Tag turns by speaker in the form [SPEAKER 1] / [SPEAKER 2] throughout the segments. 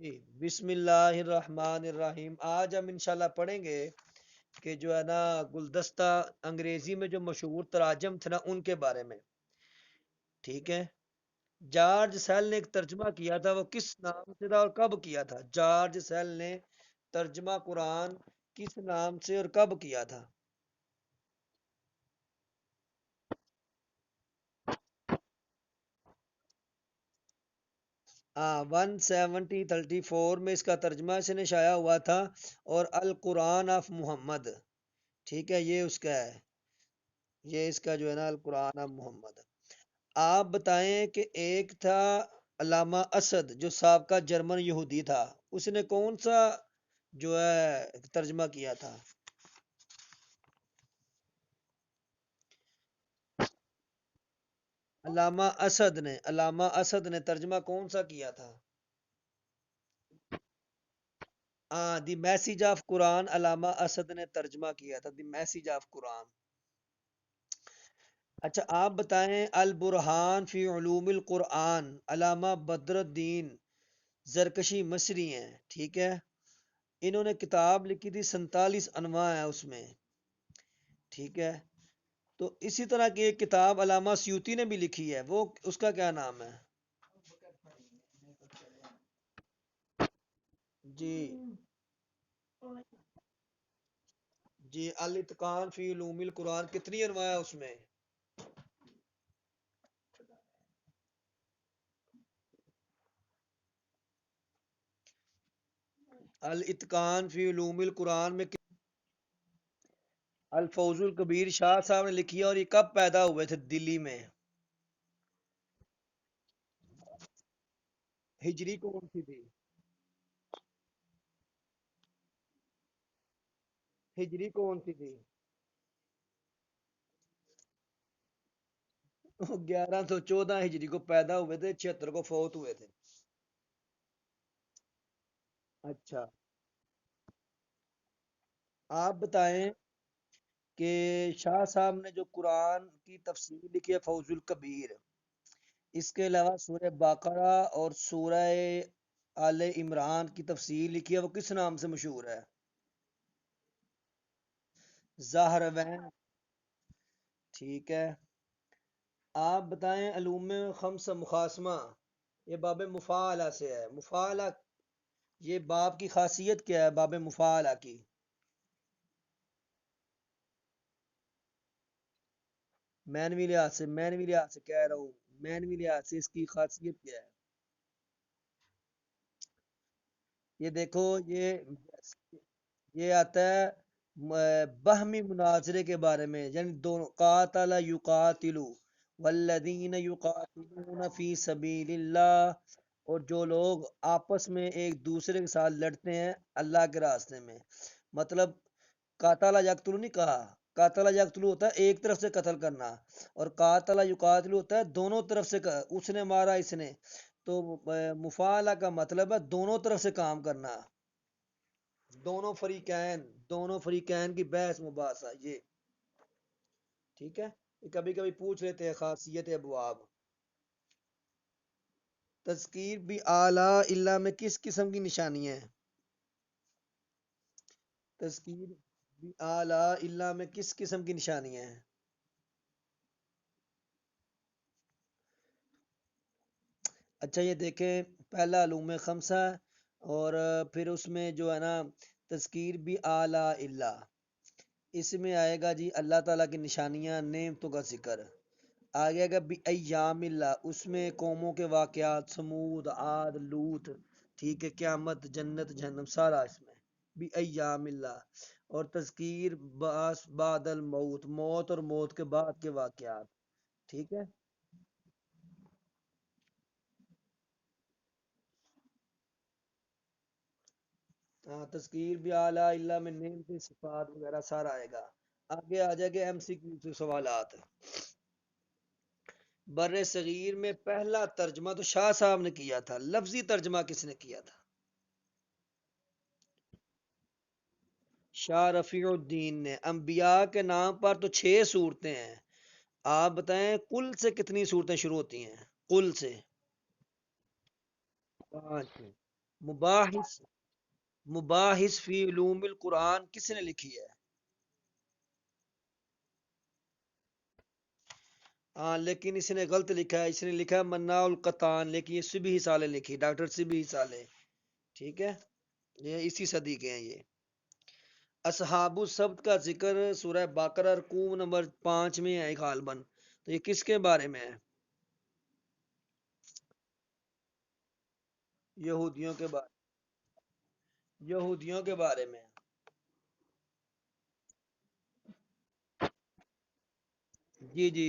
[SPEAKER 1] جی، بسم اللہ الرحمن الرحیم۔ آج ہم انشاءاللہ پڑھیں گے کہ جو ہے نا گلدستہ انگریزی میں جو مشہور تراجم تھے نا ان کے بارے میں۔ ٹھیک ہے، جارج سیل نے ایک ترجمہ کیا تھا، وہ کس نام سے تھا اور کب کیا تھا؟ جارج سیل نے ترجمہ قرآن کس نام سے اور کب کیا تھا؟ 1734 میں اس کا ترجمہ اس نے شائع ہوا تھا، اور القرآن آف محمد، ٹھیک ہے، یہ اس کا ہے، یہ اس کا جو ہے نا القرآن آف محمد۔ آپ بتائیں کہ ایک تھا علامہ اسد جو سابقہ جرمن یہودی تھا، اس نے کون سا جو ہے ترجمہ کیا تھا؟ علامہ اسد نے ترجمہ کون سا کیا تھا؟ ہاں، دی میسیج آف قرآن علامہ اسد نے ترجمہ کیا تھا، دی میسیج آف قرآن۔ اچھا آپ بتائیں البرہان فی علوم القرآن، علامہ بدر الدین زرکشی مصری ہیں، ٹھیک ہے، انہوں نے کتاب لکھی تھی، 47 انواع ہے اس میں، ٹھیک ہے۔ تو اسی طرح کی ایک کتاب علامہ سیوطی نے بھی لکھی ہے، وہ اس کا کیا نام ہے؟ جی جی، الاتقان فی علوم القرآن، کتنی انواع ہے اس میں؟ الاتقان فی علوم القرآن میں الفوز الکبیر شاہ صاحب نے لکھی ہے، اور یہ کب پیدا ہوئے تھے دلی میں؟ ہجری کون سی تھی؟ ہجری کون سی تھی؟ 1114 ہجری کو پیدا ہوئے تھے، 76 کو فوت ہوئے تھے۔ اچھا آپ بتائیں کہ شاہ صاحب نے جو قرآن کی تفسیر لکھی ہے فوز الکبیر، اس کے علاوہ سورہ بقرہ اور سورہ آل عمران کی تفسیر لکھی ہے، وہ کس نام سے مشہور ہے؟ زہروین، ٹھیک ہے۔ آپ بتائیں علوم خمسہ مقاسمہ، یہ باب مفاعلہ سے ہے، مفاعلہ یہ باب کی خاصیت کیا ہے باب مفاعلہ کی؟ مینوی لحاظ سے کہہ رہا ہوں، مینوی لحاظ سے اس کی خاصیت کیا ہے؟ یہ دیکھو، یہ آتا ہے بہمی مناظرے کے بارے میں، یعنی دونوں قاتل یقاتلو والذین یقاتلون فی سبیل اللہ، اور جو لوگ آپس میں ایک دوسرے کے ساتھ لڑتے ہیں اللہ کے راستے میں، مطلب قاتل یقتلو نہیں کہا، قاتل یقتلو ہوتا ہے ایک طرف سے قتل کرنا، اور قاتل یقاتلو ہوتا ہے دونوں طرف سے، اس نے مارا اس نے، تو مفاعلہ کا مطلب ہے دونوں طرف سے کام کرنا، دونوں فریقین کی بحث مباحثہ یہ، ٹھیک ہے، یہ کبھی کبھی پوچھ لیتے ہیں خاصیت ابواب۔ تذکیر بھی اعلی اللہ میں کس قسم کی نشانی ہے؟ تذکیر بھی اعلی اللہ میں کس قسم کی نشانی ہے؟ اچھا یہ دیکھیں، پہلا علوم خمسہ، اور پھر اس میں جو ہے نا تذکیر بھی اعلی اللہ، اس میں آئے گا جی اللہ تعالیٰ کی نشانیاں، نعمتوں کا ذکر، آگے گا بھی ایام اللہ، اس میں قوموں کے واقعات، سمود، عاد، لوط، ٹھیک ہے، قیامت، جنت، جہنم، سارا اس میں بھی ایام اللہ، اور تذکیر باس بعد الموت، موت اور موت کے بعد کے واقعات، ٹھیک ہے۔ ہاں، تذکیر بھی اعلیٰ اللہ میں نعمت صفات وغیرہ سارا آئے گا۔ آگے آ جائے گے ایم سی کیو سے سوالات۔ بر صغیر میں پہلا ترجمہ تو شاہ صاحب نے کیا تھا، لفظی ترجمہ کس نے کیا تھا؟ شاہ رفیع الدین نے۔ انبیاء کے نام پر تو 6 صورتیں ہیں، آپ بتائیں کل سے کتنی صورتیں شروع ہوتی ہیں؟ کل سے 5۔ مباحث مباحث فی علوم القرآن کس نے لکھی ہے؟ ہاں لیکن اس نے غلط لکھا ہے، اس نے لکھا ہے منا القطان، لیکن یہ سبھی سالے لکھی، ڈاکٹر سبھی سالے، ٹھیک ہے، یہ اسی صدی کے ہیں یہ۔ اصحاب السبت کا ذکر سورہ بقرہ رکوع نمبر 5 میں ہے غالباً، تو یہ کس کے بارے میں ہے؟ یہودیوں کے بارے یہودیوں کے بارے میں ہے۔ جی جی،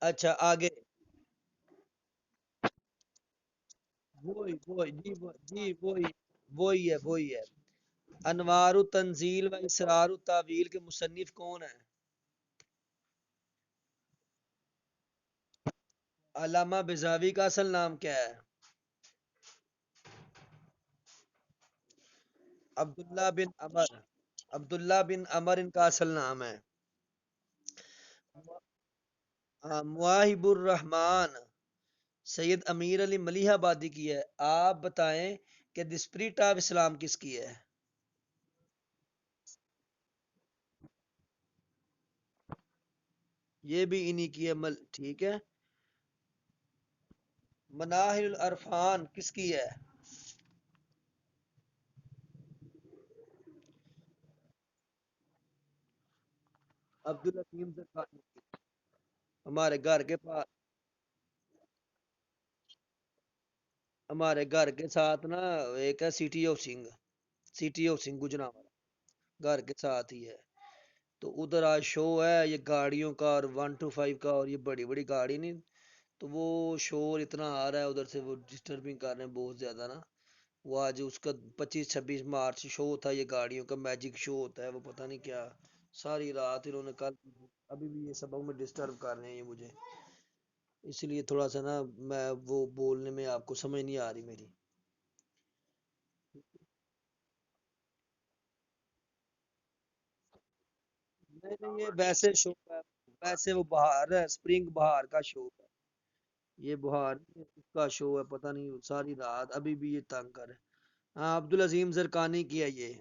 [SPEAKER 1] اچھا آگے، وہی جی جی وہی ہے۔ انوار التنزیل و اسرار التاویل کے مصنف کون ہیں؟ علامہ بزاوی کا اصل نام کیا ہے؟ عبداللہ بن عمر، عبداللہ بن عمر ان کا اصل نام ہے۔ مواہب الرحمن سید امیر علی ملیح آبادی کی ہے، آپ بتائیں کہ دی اسپرٹ آف اسلام کس کی ہے؟ یہ بھی انہی کی ہے، ٹھیک ہے۔ مناہل العرفان کس کی ہے؟ عبدالحکیم زرقانی کی۔ ہمارے گھر کے پاس، ہمارے گھر کے ساتھ نا ایک ہے city of Singh, city of Singh گجرا، گھر کے ساتھ ہی ہے۔ تو ادھر آج شو ہے یہ گاڑیوں کا، اور 125 کا، اور یہ بڑی بڑی گاڑی نہیں، تو وہ شور اتنا آ رہا ہے ادھر سے، وہ ڈسٹربنگ کر رہے ہیں بہت زیادہ نا۔ وہ آج اس کا 25-26 مارچ شو تھا، یہ گاڑیوں کا میجک شو ہوتا ہے، وہ پتہ نہیں کیا ساری رات انہوں نے کل، ابھی بھی یہ سبق میں ڈسٹرب کر رہے ہیں یہ مجھے، اس لیے تھوڑا سا نا میں وہ بولنے میں آپ کو سمجھ نہیں آ رہی میری۔ نہیں نہیں، یہ ویسے شو ہے، ویسے وہ بہار ہے، اسپرنگ بہار کا شو ہے، یہ بہار اس کا شو ہے، پتہ نہیں ساری رات ابھی بھی یہ تنگ کر ہے۔ ہاں عبدالعظیم زرقانی کی ہے یہ،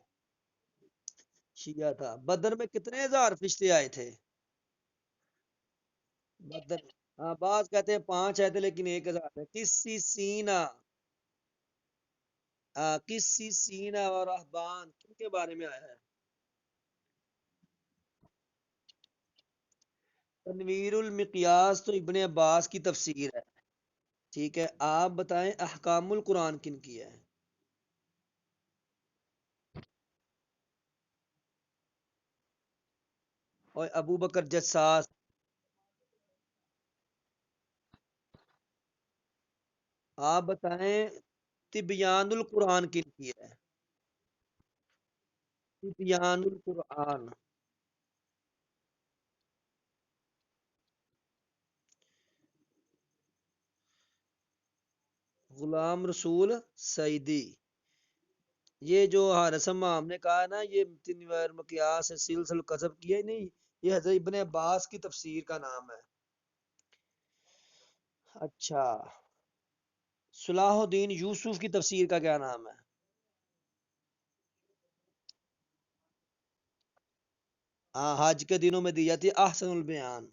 [SPEAKER 1] شیعہ تھا۔ بدر میں کتنے ہزار فرشتے آئے تھے؟ بدر، ہاں بعض کہتے ہیں 5 آئے تھے لیکن 1,000 ہے۔ کسی سینا، کسی سینا اور احبان کن کے بارے میں آیا ہے؟ تنویر المقیاس تو ابن عباس کی تفسیر ہے، ٹھیک ہے۔ آپ بتائیں احکام القرآن کن کی ہے؟ اور ابو بکر جساس۔ آپ بتائیں تبیان القرآن کن کی ہے؟ تبیان القرآن، غلام رسول سعیدی۔ یہ جو رسم ہم نے کہا نا یہ تنویر مقیاس ہے سلسل قذب کی ہے نہیں، یہ حضرت ابن عباس کی تفسیر کا نام ہے۔ اچھا، صلاح الدین یوسف کی تفسیر کا کیا نام ہے؟ ہاں حج کے دنوں میں دی جاتی ہے، احسن البیان،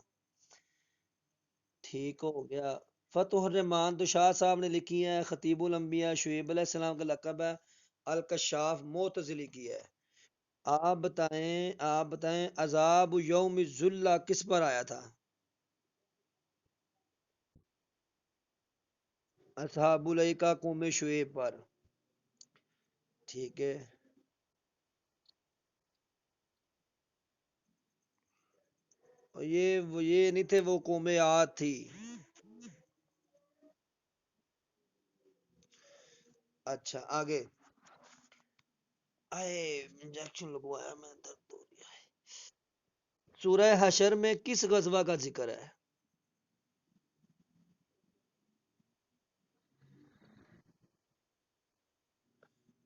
[SPEAKER 1] ٹھیک ہو گیا۔ فتح الرحمان تو شاہ صاحب نے لکھی ہے، خطیب الانبیاء شعیب علیہ السلام کا لقب ہے، الکشاف معتزلی کی ہے۔ آپ بتائیں عذاب یوم الذلہ کس پر آیا تھا؟ اصحاب الایکہ قوم شعیب پر، ٹھیک ہے۔ اور یہ نہیں تھے، وہ قوم عاد تھی۔ اچھا آگے، آئے انجیکشن لگوایا میں، درد ہو رہی ہے۔ سورہ حشر میں کس غزوہ کا ذکر ہے؟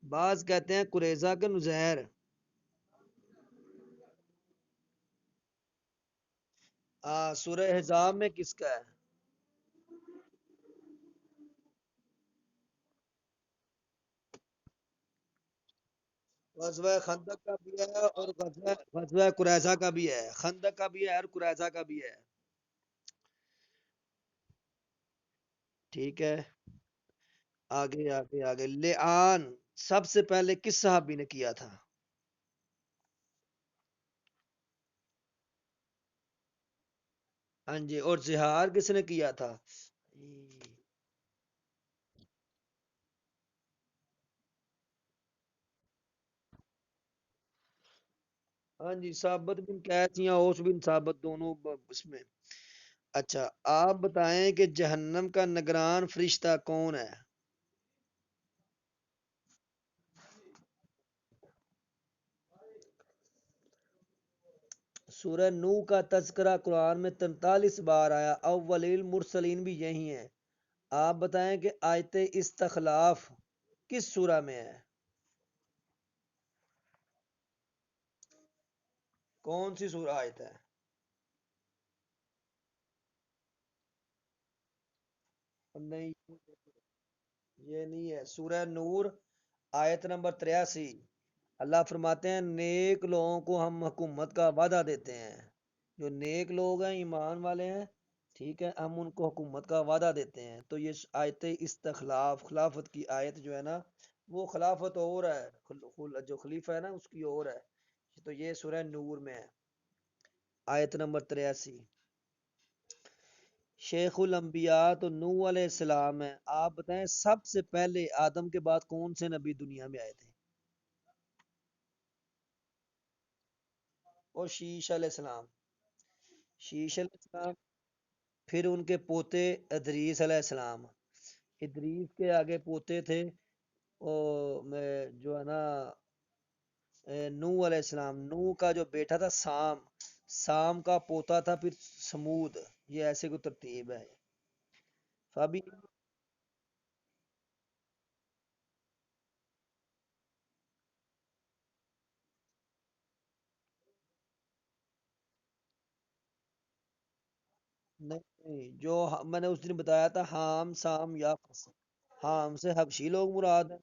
[SPEAKER 1] بعض کہتے ہیں قریظہ کے نزیر۔ سورہ حزاب میں کس کا ہے؟ غزوہ خندق کا بھی ہے اور غزوہ قریظہ کا بھی ہے، خندق کا بھی ہے اور قریظہ کا بھی ہے۔ ٹھیک ہے، آگے آگے آگے لعان سب سے پہلے کس صحابی نے کیا تھا؟ ہاں جی، اور زہار کس نے کیا تھا؟ ہاں جی، ثابت بن قیس یا اوس بن ثابت دونوں اس میں۔ اچھا، آپ بتائیں کہ جہنم کا نگران فرشتہ کون ہے؟ سورہ نو کا تذکرہ قرآن میں 43 بار آیا، اول المرسلین بھی یہی ہیں۔ آپ بتائیں کہ آیت استخلاف کس سورہ میں ہے؟ کون سی سورہ آیت ہے؟ نہیں، یہ نہیں ہے، سورہ نور آیت نمبر 83۔ اللہ فرماتے ہیں نیک لوگوں کو ہم حکومت کا وعدہ دیتے ہیں، جو نیک لوگ ہیں ایمان والے ہیں، ٹھیک ہے، ہم ان کو حکومت کا وعدہ دیتے ہیں۔ تو یہ آیت استخلاف خلافت کی آیت جو ہے نا، وہ خلافت اور ہے، جو خلیفہ ہے نا اس کی اور ہے۔ تو یہ سورہ نور میں ہے، آیت نمبر 83۔ شیخ الانبیاء تو نوح علیہ السلام ہے، آپ بتائیں سب سے پہلے آدم کے بعد کون سے نبی دنیا میں آئے تھے؟ اور شیش علیہ السلام، شیش علیہ السلام، پھر ان کے پوتے ادریس علیہ السلام، ادریس کے آگے پوتے تھے جو ہے نا نوح علیہ السلام، نوح کا جو بیٹا تھا سام، سام کا پوتا تھا پھر سمود، یہ ایسے کو ترتیب ہے۔ ابھی نہیں، جو میں نے اس دن بتایا تھا حام سام یا حام سے حبشی لوگ مراد ہیں،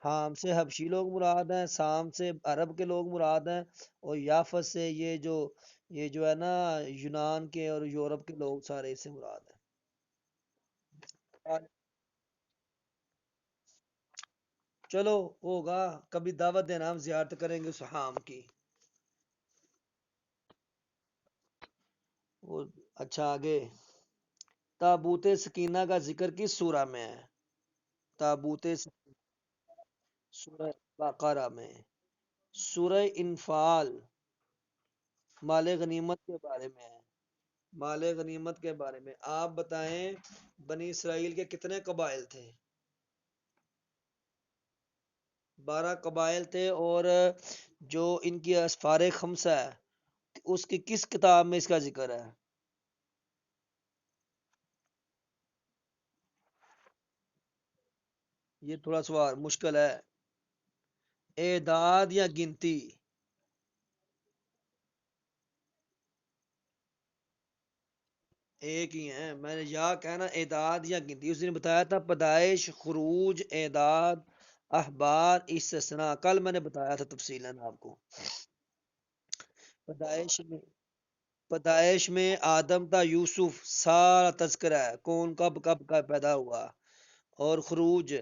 [SPEAKER 1] حام سے حبشی لوگ مراد ہیں، سام سے عرب کے لوگ مراد ہیں، اور یافس سے یہ جو ہے نا یونان کے اور یورپ کے لوگ سارے اس سے مراد ہیں۔ چلو ہوگا، کبھی دعوت دینا، ہم زیارت کریں گے اس حام کی۔ وہ اچھا آگے تابوت سکینہ کا ذکر کس سورہ میں ہے؟ تابوت سورہ بقرہ میں، سورہ انفال مال غنیمت کے بارے میں ہے، مال غنیمت کے بارے میں آپ بتائیں بنی اسرائیل کے کتنے قبائل تھے؟ 12 قبائل تھے، اور جو ان کی اسفار خمسہ ہے اس کی کس کتاب میں اس کا ذکر ہے؟ یہ تھوڑا سوال مشکل ہے، اعداد یا گنتی؟ ایک ہی ہیں، میں نے یا کہنا اعداد یا گنتی، اس دن بتایا تھا پیدائش، خروج، اعداد، احبار، استثناء، کل میں نے بتایا تھا تفصیلاً آپ کو۔ پیدائش میں پیدائش میں آدم تا یوسف سارا تذکرہ ہے، کون کب کب کا پیدا ہوا۔ اور خروج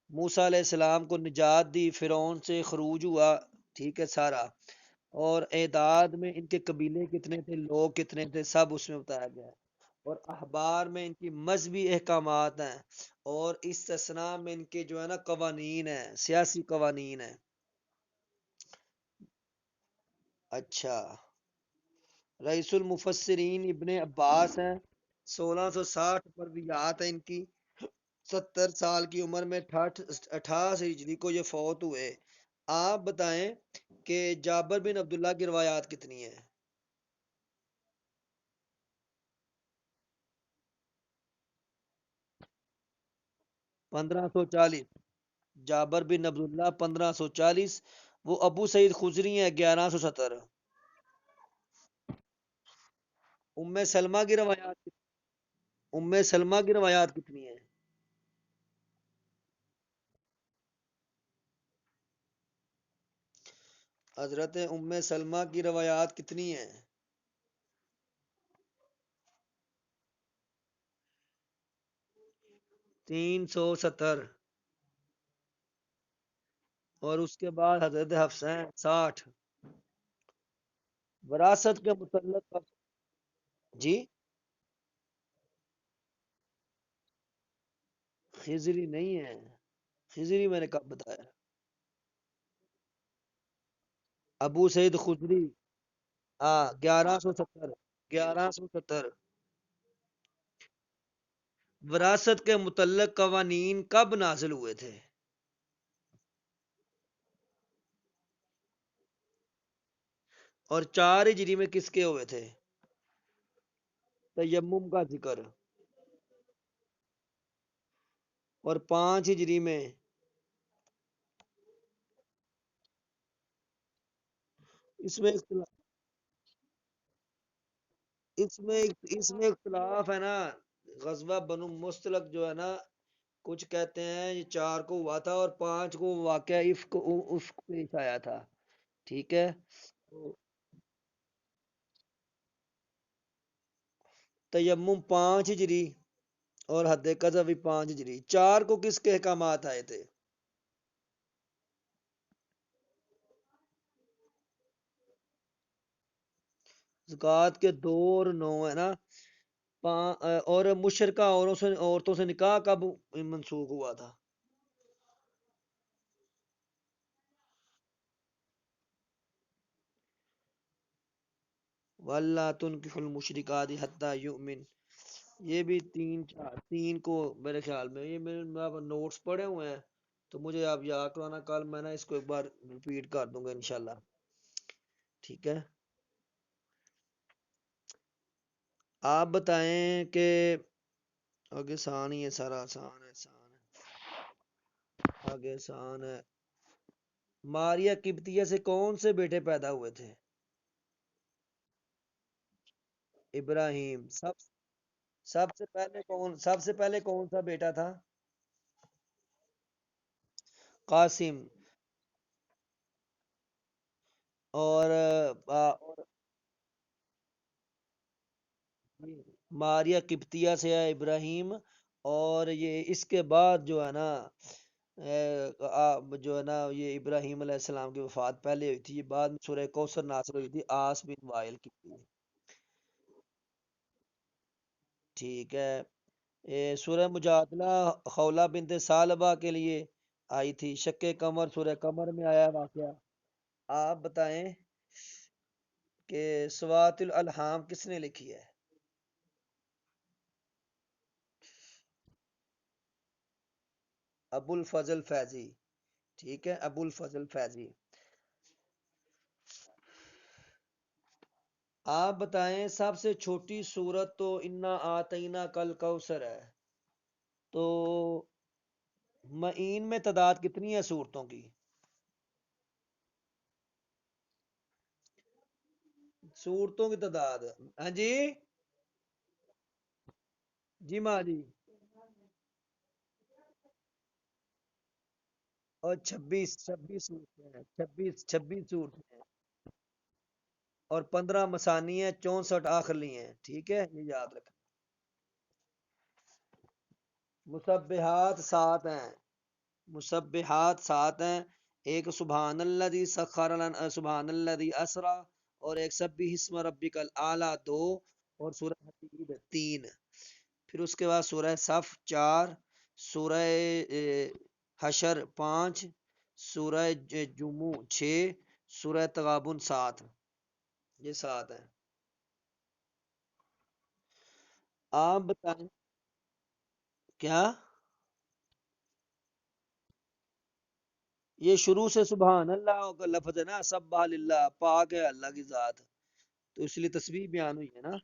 [SPEAKER 1] موسیٰ علیہ السلام کو نجات دی، فرعون سے خروج ہوا، ٹھیک ہے سارا۔ اور اعداد میں ان کے قبیلے کتنے تھے، لوگ کتنے تھے، سب اس میں بتایا گیا ہے۔ اور احبار میں ان کی مذہبی احکامات ہیں، اور استثناء میں ان کے جو ہے نا قوانین ہیں، سیاسی قوانین ہیں۔ اچھا، رئیس المفسرین ابن عباس ہیں، 1660 مرویات ہیں ان کی، 70 سال کی عمر میں 88 ہجری کو یہ فوت ہوئے۔ آپ بتائیں کہ جابر بن عبداللہ کی روایات کتنی ہیں؟ 1540، جابر بن عبداللہ 1540، وہ ابو سعید خزری ہیں 1170۔ ام سلمہ کی روایات ام سلمہ کی روایات کتنی ہیں؟ حضرت ام سلمہ کی روایات کتنی ہیں؟ 370، اور اس کے بعد حضرت حفصہ ہیں 60۔ وراثت کے متعلق جی، خضری نہیں ہے، خضری میں نے کب بتایا؟ ابو سعید خدری، ہاں 1170، 1170۔ وراثت کے متعلق قوانین کب نازل ہوئے تھے؟ اور 4 ہجری میں کس کے ہوئے تھے؟ تیمم کا ذکر۔ اور 5 ہجری میں؟ اس میں اختلاف، اس میں اختلاف ہے نا۔ غزوہ بنو مستلق جو ہے نا، کچھ کہتے ہیں یہ 4 کو ہوا تھا اور 5 کو واقعہ اس کو پیش آیا تھا، ٹھیک ہے۔ تو تیمم 5 ہجری اور حد قذف بھی 5 ہجری۔ 4 کو کس کے احکامات آئے تھے؟ زکوٰۃ کے 2 اور 9 ہے نا۔ اور مشرکہ عورتوں سے نکاح کب منسوخ ہوا تھا؟ وَاللَّا تُنكِحُوا الْمُشْرِكَاتِ حَتَّى يُؤْمِنْ۔ یہ بھی 3 کو میرے خیال میں، یہ میرے نوٹس پڑے ہوئے ہیں تو مجھے آپ یاد کرانا، کل میں نا اس کو ایک بار ریپیٹ کر دوں گا انشاءاللہ، ٹھیک ہے۔ آپ بتائیں کہ آگے آسان ہی ہے، سارا آسان ہے، آسان ہے، آگے آسان ہے۔ ماریہ قبطیہ سے کون سے بیٹے پیدا ہوئے تھے؟ ابراہیم۔ سب سے پہلے کون سا بیٹا تھا؟ قاسم۔ اور ماریہ قبطیہ سے ہے ابراہیم، اور یہ اس کے بعد جو ہے نا، جو ہے نا یہ ابراہیم علیہ السلام کی وفات پہلے ہوئی تھی، یہ بعد میں سورہ کوثر نازل ہوئی تھی آس بن وائل کی تھی، ٹھیک ہے۔ یہ سورہ مجادلہ خولہ بنت ثعلبہ کے لیے آئی تھی۔ شق قمر سورہ قمر میں آیا ہے واقعہ۔ آپ بتائیں کہ سوات الالحام کس نے لکھی ہے؟ ابو الفضل فیضی، ٹھیک ہے، ابو الفضل فیضی۔ آپ بتائیں سب سے چھوٹی سورت تو انا آتینا کل کوثر ہے، تو معین میں تعداد کتنی ہے سورتوں کی؟ سورتوں کی تعداد، ہاں جی، جی ماں جی، اور 26 صورتیں ہیں، 26 صورتیں ہیں، اور 15 مثانی ہیں، 64 آخری ہیں، ٹھیک ہے، یہ یاد رکھیں۔ مسبحات 7 ہیں، مسبحات 7 ہیں۔ ایک سبحان الذی سخر لنا، سبحان الذی اسرا، اور ایک سبح اسم ربک الاعلی 2، اور سورہ حدید 3۔ پھر اس کے بعد سورہ صف 4، سورہ حشر 5، سورہ جموں 6، سورہ تغابن 7، یہ 7 ہیں۔ آپ بتائیں کیا؟ یہ شروع سے سبحان اللہ کا لفظ ہے نا، سبح للہ، پاک ہے اللہ کی ذات، تو اس لیے تسبیح بیان ہوئی ہے نا۔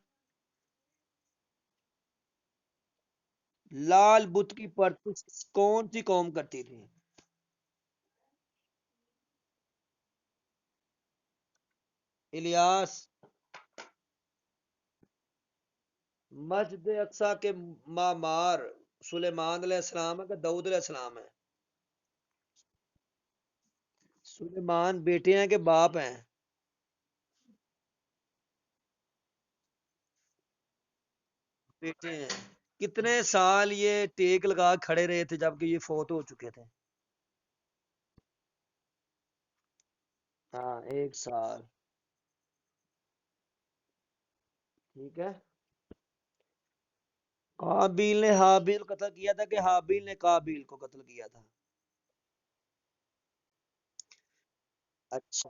[SPEAKER 1] لال بت کی پرستش کون سی قوم کرتی تھی؟ الیاس۔ مسجد اقصی کے معمار سلیمان علیہ السلام ہے کہ داؤد علیہ السلام ہے؟ سلیمان بیٹے ہیں کہ باپ ہیں؟ بیٹے ہیں۔ کتنے سال یہ ٹیک لگا کھڑے رہے تھے جبکہ یہ فوت ہو چکے تھے؟ ہاں، 1 سال۔ ٹھیک ہے۔ قابیل نے حابیل کو قتل کیا تھا کہ حابیل نے قابیل کو قتل کیا تھا؟ اچھا،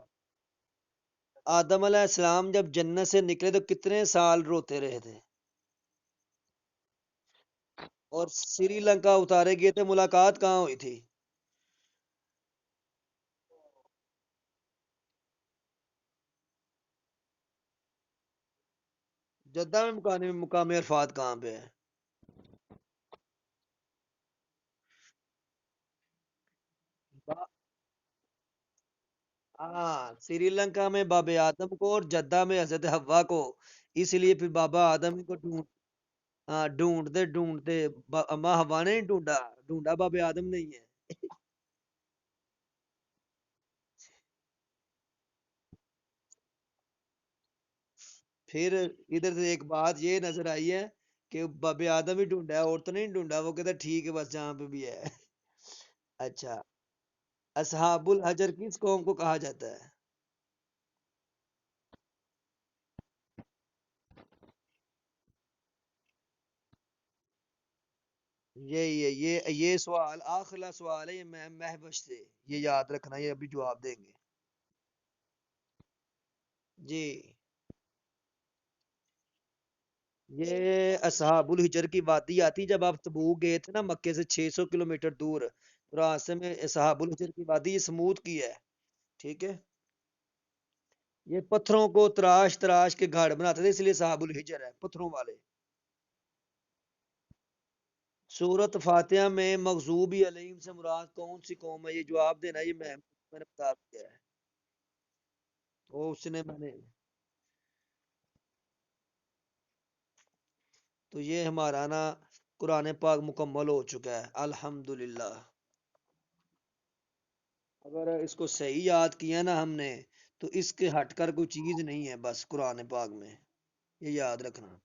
[SPEAKER 1] آدم علیہ السلام جب جنت سے نکلے تو کتنے سال روتے رہے تھے؟ اور سری لنکا اتارے گئے تھے، ملاقات کہاں ہوئی تھی؟ جدہ میں مقام عرفات کہاں پہ ہے؟ با- ہاں، سری لنکا میں باب آدم کو اور جدہ میں حضرت حوا کو، اس لیے پھر بابا آدم کو ہاں ڈھونڈتے ڈھونڈتے اماں حوا نے نہیں ڈھونڈا، ڈھونڈا باب آدم نہیں ہے۔ پھر ادھر سے ایک بات یہ نظر آئی ہے کہ باب آدم ہی ڈھونڈا ہے اور تو نہیں ڈھونڈا، وہ کہتا ہے ٹھیک ہے بس جہاں پہ بھی ہے۔ اچھا، اصحاب الحجر کس قوم کو کہا جاتا ہے؟ یہ سوال آخلا سوال ہے، یہ محوش سے، یہ یاد رکھنا، یہ ابھی جواب دیں گے۔ جی، یہ اصحاب الحجر کی وادی آتی جب آپ تبوک گئے تھے نا مکے سے 600 کلومیٹر دور، تو راستے میں اصحاب الحجر کی وادی، یہ سمود کی ہے۔ ٹھیک ہے۔ یہ پتھروں کو تراش تراش کے گھاڑ بناتے تھے، اس لیے اصحاب الحجر ہے، پتھروں والے۔ سورت فاتحہ میں مغضوبی علیہم سے مراد کون سی قوم ہے؟ یہ جواب دینا، یہ میں نے بتا دیا ہے، وہ اس نے میں نے تو یہ ہمارا نا قرآن پاک مکمل ہو چکا ہے الحمدللہ۔ اگر اس کو صحیح یاد کیا نا ہم نے، تو اس کے ہٹ کر کوئی چیز نہیں ہے بس قرآن پاک میں، یہ یاد رکھنا۔